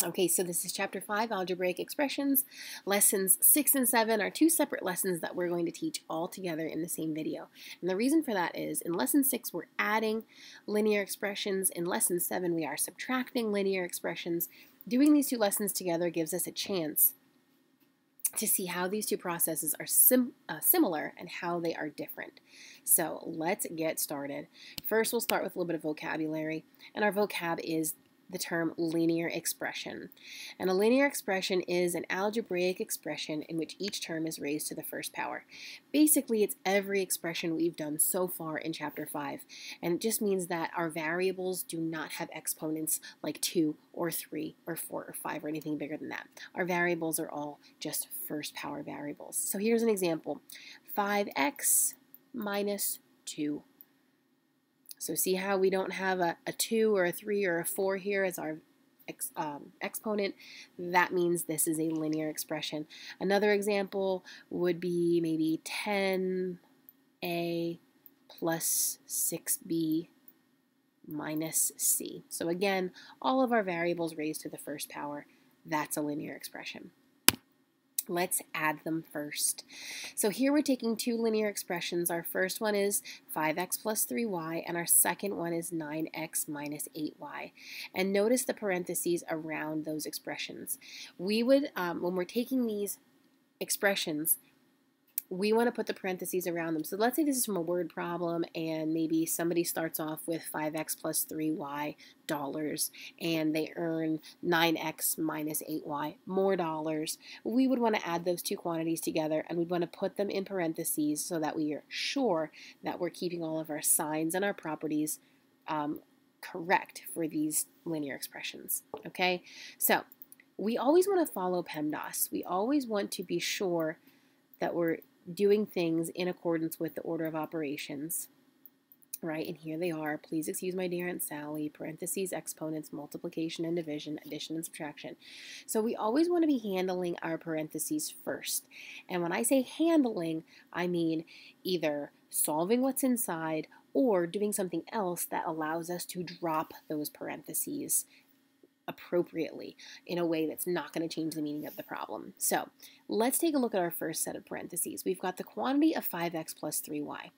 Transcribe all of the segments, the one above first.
Okay, so this is Chapter 5, Algebraic Expressions. Lessons 6 and 7 are two separate lessons that we're going to teach all together in the same video. And the reason for that is in Lesson 6, we're adding linear expressions. In Lesson 7, we are subtracting linear expressions. Doing these two lessons together gives us a chance to see how these two processes are similar and how they are different. So let's get started. First, we'll start with a little bit of vocabulary. And our vocab is the term linear expression. And a linear expression is an algebraic expression in which each term is raised to the first power. Basically, it's every expression we've done so far in Chapter 5. And it just means that our variables do not have exponents like 2 or 3 or 4 or 5 or anything bigger than that. Our variables are all just first power variables. So here's an example. 5x minus 2. So see how we don't have a 2 or a 3 or a 4 here as our exponent? That means this is a linear expression. Another example would be maybe 10a plus 6b minus c. So again, all of our variables raised to the first power. That's a linear expression. Let's add them first. So here we're taking two linear expressions. Our first one is 5x plus 3y, and our second one is 9x minus 8y. And notice the parentheses around those expressions. We would, when we're taking these expressions, we want to put the parentheses around them. So let's say this is from a word problem and maybe somebody starts off with 5x plus 3y dollars and they earn 9x minus 8y more dollars. We would want to add those two quantities together and we'd want to put them in parentheses so that we are sure that we're keeping all of our signs and our properties correct for these linear expressions. Okay, so we always want to follow PEMDAS. We always want to be sure that we're doing things in accordance with the order of operations, right? And here they are. Please excuse my dear Aunt Sally, parentheses, exponents, multiplication and division, addition and subtraction. So we always want to be handling our parentheses first. And when I say handling, I mean either solving what's inside or doing something else that allows us to drop those parentheses appropriately in a way that's not going to change the meaning of the problem. So let's take a look at our first set of parentheses. We've got the quantity of 5x plus 3y.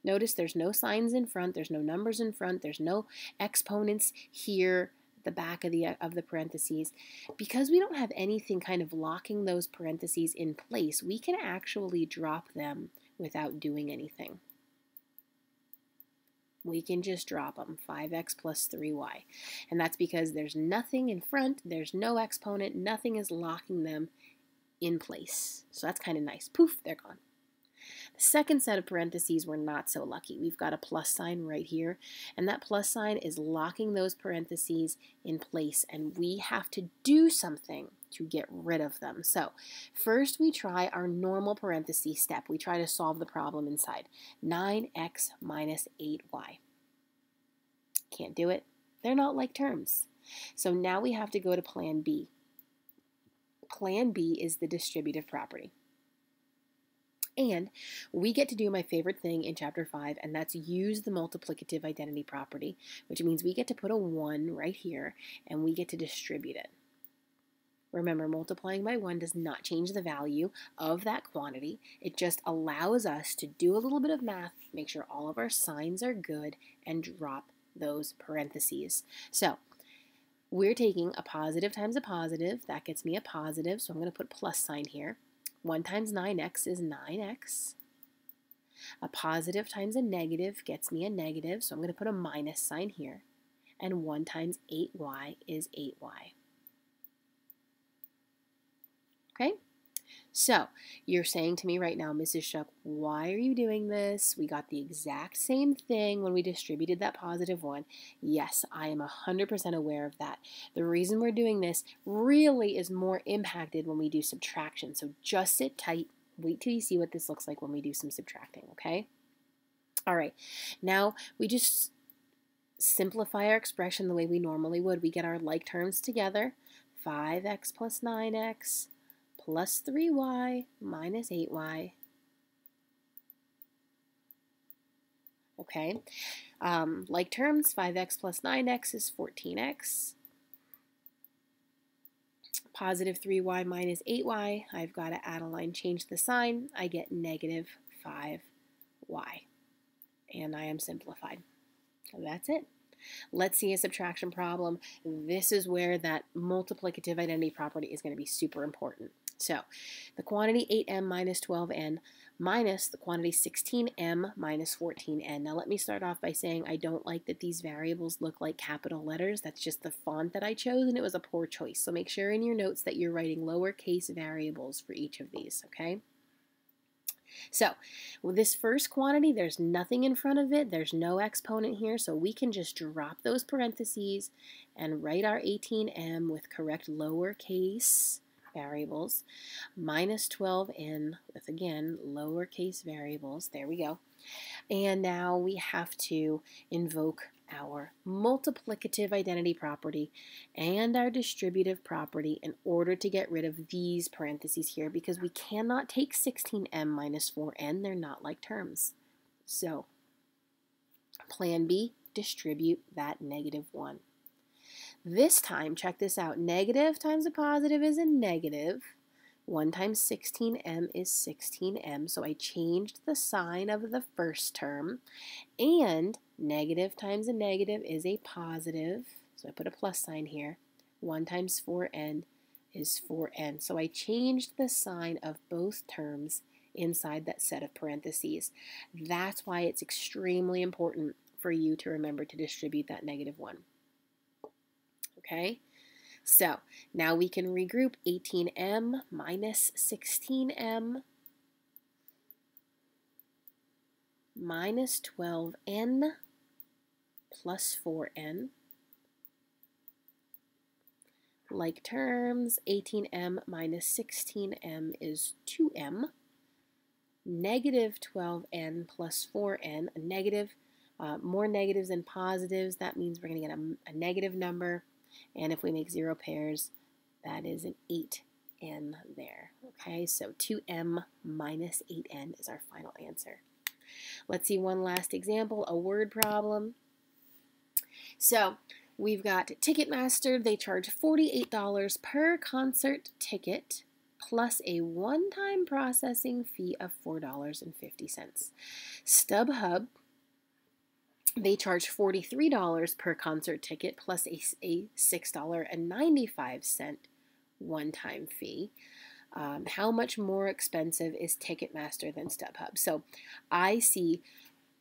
Notice there's no signs in front, there's no numbers in front, there's no exponents here at the back of the parentheses. Because we don't have anything kind of locking those parentheses in place, we can actually drop them without doing anything. We can just drop them, 5x plus 3y. And that's because there's nothing in front, there's no exponent, nothing is locking them in place. So that's kind of nice. Poof, they're gone. The second set of parentheses, we're not so lucky. We've got a plus sign right here, and that plus sign is locking those parentheses in place, and we have to do something to get rid of them. So first we try our normal parentheses step. We try to solve the problem inside. 9x minus 8y. Can't do it. They're not like terms. So now we have to go to plan B. Plan B is the distributive property. And we get to do my favorite thing in Chapter 5, and that's use the multiplicative identity property, which means we get to put a 1 right here, and we get to distribute it. Remember, multiplying by 1 does not change the value of that quantity. It just allows us to do a little bit of math, make sure all of our signs are good, and drop those parentheses. So we're taking a positive times a positive. That gets me a positive, so I'm going to put plus sign here. 1 times 9x is 9x. A positive times a negative gets me a negative, so I'm going to put a minus sign here. And 1 times 8y is 8y. Okay? So, you're saying to me right now, Mrs. Shuck, why are you doing this? We got the exact same thing when we distributed that positive 1. Yes, I am 100% aware of that. The reason we're doing this really is more impacted when we do subtraction. So just sit tight. Wait till you see what this looks like when we do some subtracting, okay? All right. Now, we just simplify our expression the way we normally would. We get our like terms together. 5x plus 9x. Plus 3y minus 8y. Okay, like terms, 5x plus 9x is 14x. positive 3y minus 8y. I've got to add a line, change the sign. I get negative 5y. And I am simplified. So that's it. Let's see a subtraction problem. This is where that multiplicative identity property is going to be super important. So the quantity 8m minus 12n minus the quantity 16m minus 14n. Now let me start off by saying I don't like that these variables look like capital letters. That's just the font that I chose, and it was a poor choice. So make sure in your notes that you're writing lowercase variables for each of these, okay? So with this first quantity, there's nothing in front of it. There's no exponent here, so we can just drop those parentheses and write our 18m with correct lowercase variables, minus 12n with, again, lowercase variables. There we go. And now we have to invoke our multiplicative identity property and our distributive property in order to get rid of these parentheses here, because we cannot take 16m minus 4n. They're not like terms. So plan B, distribute that negative 1. This time, check this out, negative times a positive is a negative. 1 times 16m is 16m, so I changed the sign of the first term. And negative times a negative is a positive, so I put a plus sign here. 1 times 4n is 4n. So I changed the sign of both terms inside that set of parentheses. That's why it's extremely important for you to remember to distribute that negative 1. Okay, so now we can regroup 18m minus 16m minus 12n plus 4n. Like terms, 18m minus 16m is 2m. Negative 12n plus 4n, a negative, more negatives than positives. That means we're going to get a negative number. And if we make 0 pairs, that is an 8n there. Okay, so 2m minus 8n is our final answer. Let's see one last example, a word problem. So we've got Ticketmaster. They charge $48 per concert ticket plus a one-time processing fee of $4.50. StubHub, they charge $43 per concert ticket plus a $6.95 one-time fee. How much more expensive is Ticketmaster than StubHub? So I see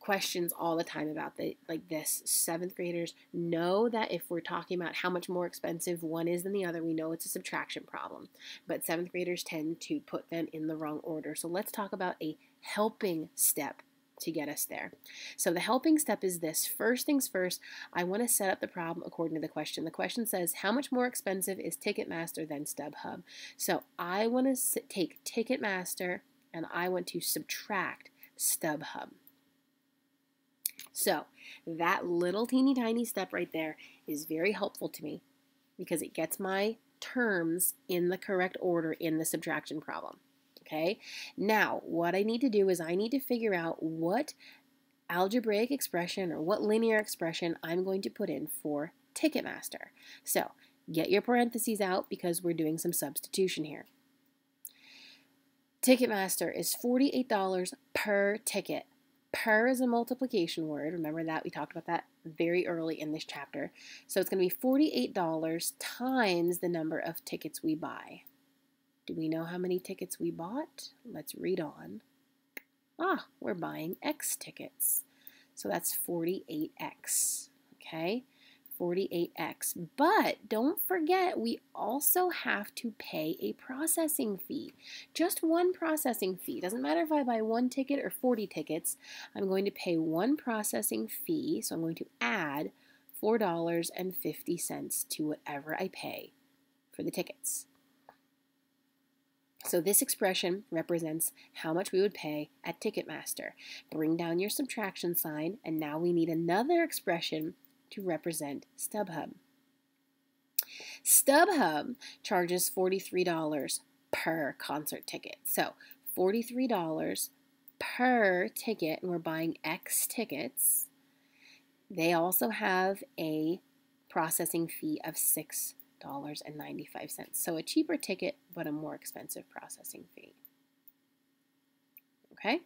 questions all the time about like this. 7th graders know that if we're talking about how much more expensive one is than the other, we know it's a subtraction problem. But 7th graders tend to put them in the wrong order. So let's talk about a helping step to get us there. So the helping step is this. First things first, I want to set up the problem according to the question. The question says, how much more expensive is Ticketmaster than StubHub? So I want to take Ticketmaster and I want to subtract StubHub. So that little teeny tiny step right there is very helpful to me because it gets my terms in the correct order in the subtraction problem. Okay, now what I need to do is I need to figure out what algebraic expression or what linear expression I'm going to put in for Ticketmaster. So get your parentheses out because we're doing some substitution here. Ticketmaster is $48 per ticket. Per is a multiplication word. Remember that. We talked about that very early in this chapter. So it's going to be $48 times the number of tickets we buy. Do we know how many tickets we bought? Let's read on. We're buying X tickets. So that's 48X, okay? 48X. But don't forget, we also have to pay a processing fee. Just one processing fee. Doesn't matter if I buy 1 ticket or 40 tickets. I'm going to pay one processing fee, so I'm going to add $4.50 to whatever I pay for the tickets. So this expression represents how much we would pay at Ticketmaster. Bring down your subtraction sign, and now we need another expression to represent StubHub. StubHub charges $43 per concert ticket. So $43 per ticket, and we're buying X tickets. They also have a processing fee of $6. $4.95. So a cheaper ticket, but a more expensive processing fee. Okay?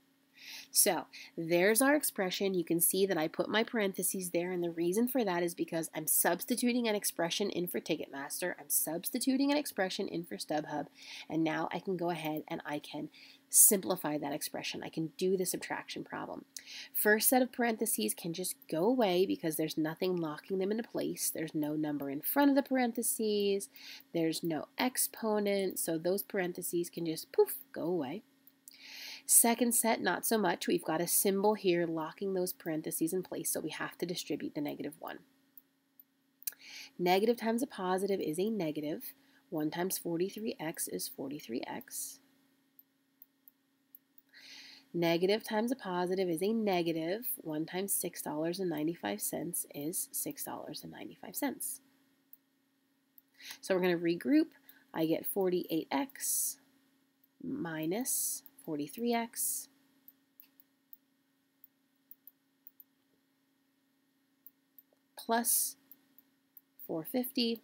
So there's our expression. You can see that I put my parentheses there, and the reason for that is because I'm substituting an expression in for Ticketmaster. I'm substituting an expression in for StubHub, and now I can go ahead and I can simplify that expression. I can do the subtraction problem. First set of parentheses can just go away because there's nothing locking them into place. There's no number in front of the parentheses. There's no exponent, so those parentheses can just poof, go away. Second set, not so much. We've got a symbol here locking those parentheses in place, so we have to distribute the -1. Negative times a positive is a negative. 1 times 43x is 43x. Negative times a positive is a negative. 1 times $6.95 is $6.95. So we're going to regroup. I get 48x minus 43x plus 450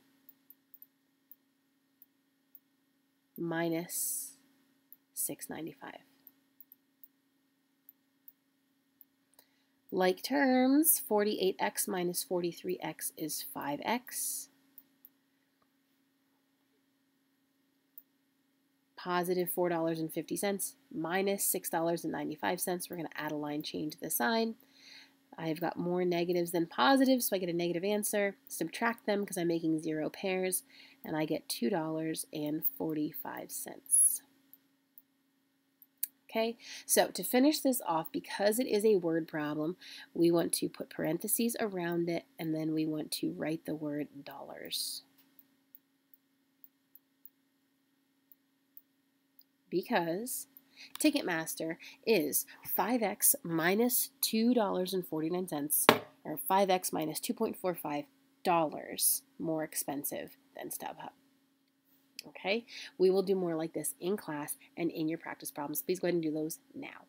minus 695. Like terms, 48x minus 43x is 5x. Positive $4.50 minus $6.95. We're going to add a line change the sign. I've got more negatives than positives, so I get a negative answer. Subtract them because I'm making 0 pairs, and I get $2.45. Okay, so to finish this off, because it is a word problem, we want to put parentheses around it, and then we want to write the word dollars. Because Ticketmaster is 5x minus $2.49, or 5x minus $2.45 more expensive than StubHub. Okay, we will do more like this in class and in your practice problems. Please go ahead and do those now.